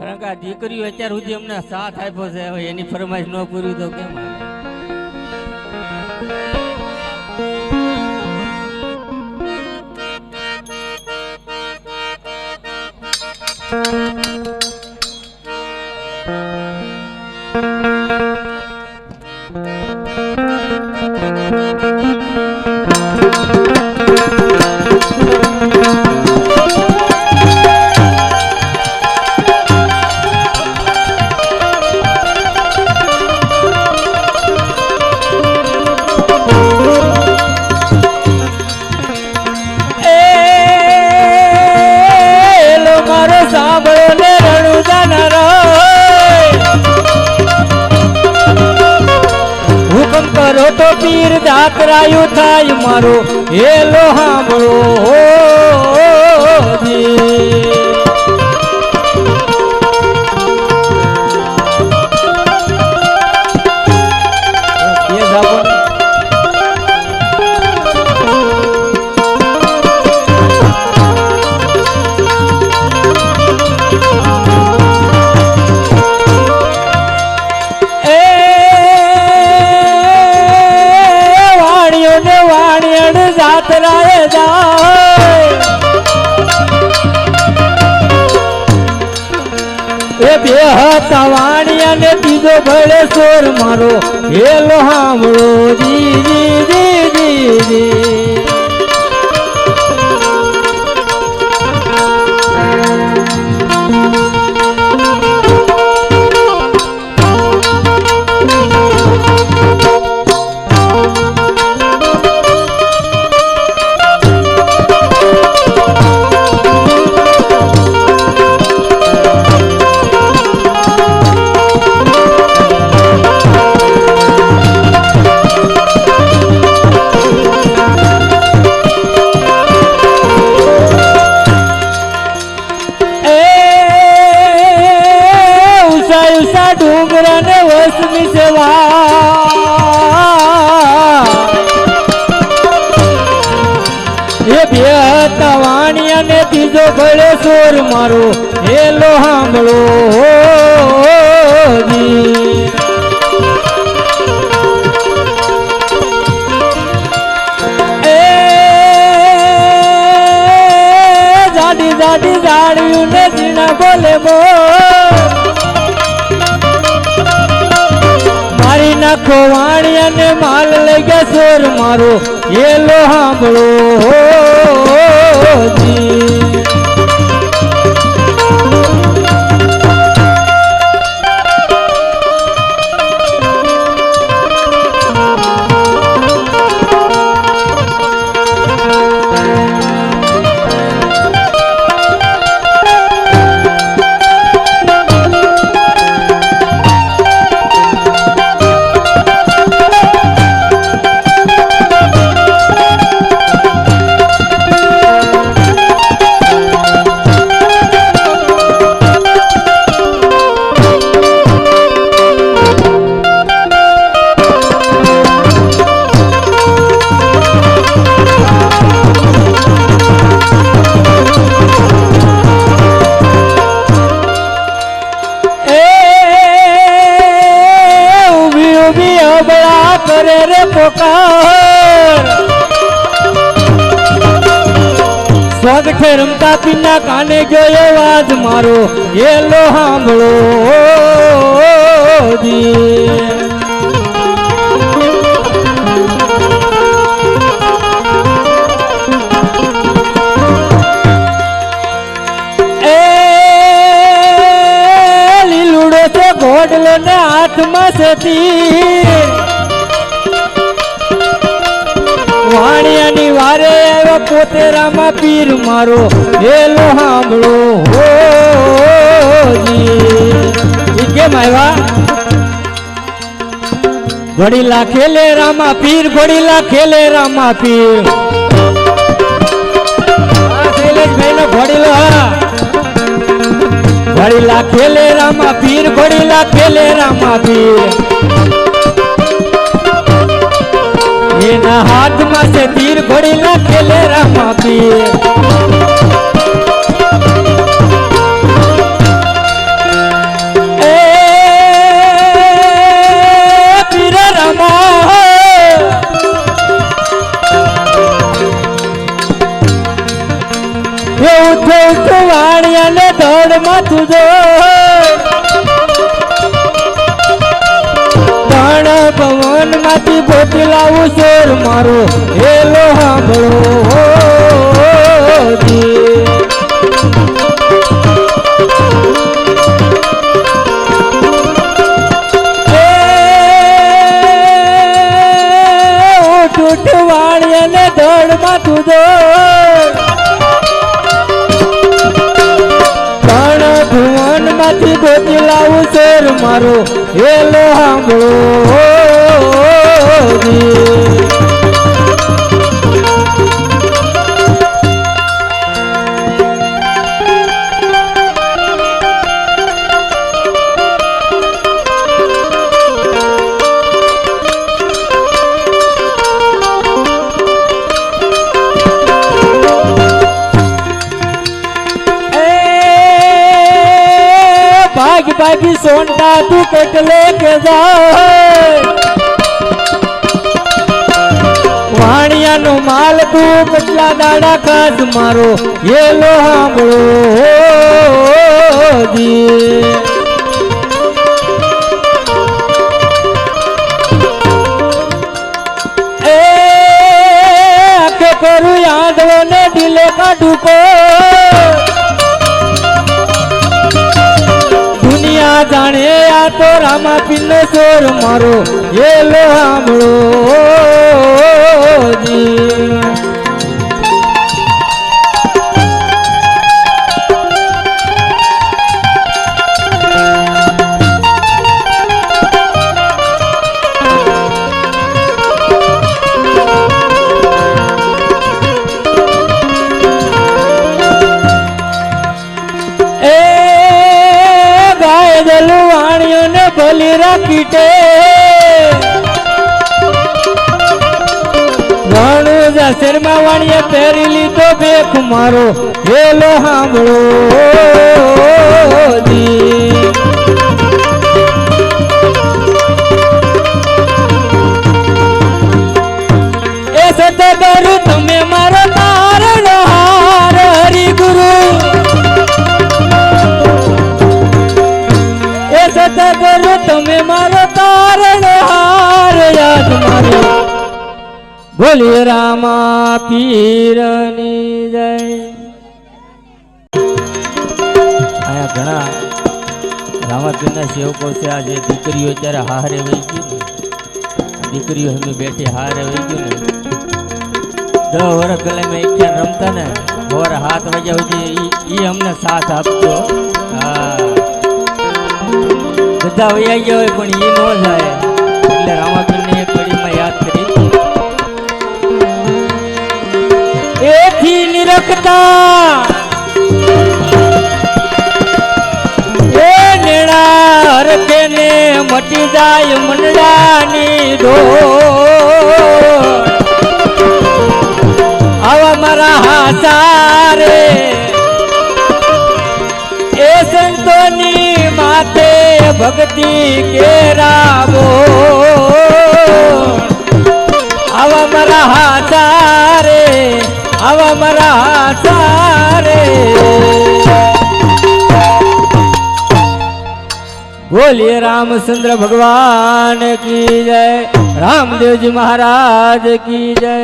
કારણ કે આ દીકરીઓ અત્યાર સુધી અમને સાથ આપ્યો છે, હવે એની ફરમાઈશ ન પૂરી તો કેમ હાલે? તો પીર જાતરાયું થાય મારો હેલો સાંભળો બે હતા વાણી અને બીજો ભળે સોર મારો હેલો સાંભળો જી જી જી જી જી વાણી અને બીજો ભળે સોર મારો હેલો સાંભળો જાડી જાડી જાડ્યું ને જીણા બોલે મારી નાખો વાણી અને માલ લઈ ગયા સોર મારો હેલો સાંભળો સ્વાગઠે રમતા પીના કાને ગયો આજ મારો હેલો સાંભળો લીલુડો છે ઘોડલો ને હાથમાં છે તીર વાણિયાની વારે આવ્યો પોતે રામા પીર મારો હેલો સાંભળો કેમ આવ્યા ઘડીલા ખેલે રામા પીર ઘડીલા ખેલે રામા પીર શૈલેષભાઈ નો ઘડીલો ઘડીલા ખેલે રામા પીર ઘડીલા ખેલે રામા પીર એના હાથમાં છે તીર ઘડીલા ખેલે રામા પીર ઉઠો ઉઠો વાણિયાને ધડ માથું જો ધણ ભવન માંથી ગોતી લાવું સોર મારો હેલો સાંભળો વાણિયાને ધડ માથું જો ધણ ભુવન માંથી ગોતી લાવું સોર મારો હેલો સાંભળો ભાગી સોનતા તું કેટલે કે જાય વાણિયાનો માલ તું કેટલા દાડા ખાસ મારો હેલો સાંભળો એ આખે કરું યાદવો ને દિલે કાઢું કો જાણે આ તો રામા પિન સોર મારો હેલો સાંભળો વાણિયોને ભલી રાખીટે રણુજા શર્મા વાણીએ પહેરી લીધો ભેખ મારો હેલો સાંભળો એ સતગુરુ તમે મારો તારણો હાર હરિગુરુ સતગુરુ તમે મારો તારણ હાર યાદ મારો બોલીએ રામા પીરની જય આયા ઘણા રામાપીરના સેવકો છે આજે દીકરીઓ ત્યારે હારે વહી ગઈ ને દીકરીઓ એમની બેઠી હારે વહી ગયું ને 10 વર્ષ પહેલા મેં ક્યાં રમતા ને સવારે 7 વાગ્યા સુધી ઈ અમને સાથ આપતો હા બધા વૈયા ગયા હોય પણ એ ન જાય એટલે રામાપીરને એક ઘડીમાં યાદ કરી એથી નિરખતા એ નેણા હરખે ને મટી જાય મંડળાની ઢોળ આવા મારા હાસારે એ સંતોની માથે ભક્તિ કેરાવો આવા મારા હાસારે આવા મારા હાસારે બોલીએ રામચંદ્ર ભગવાન કી જય રામદેવજી મહારાજ કી જય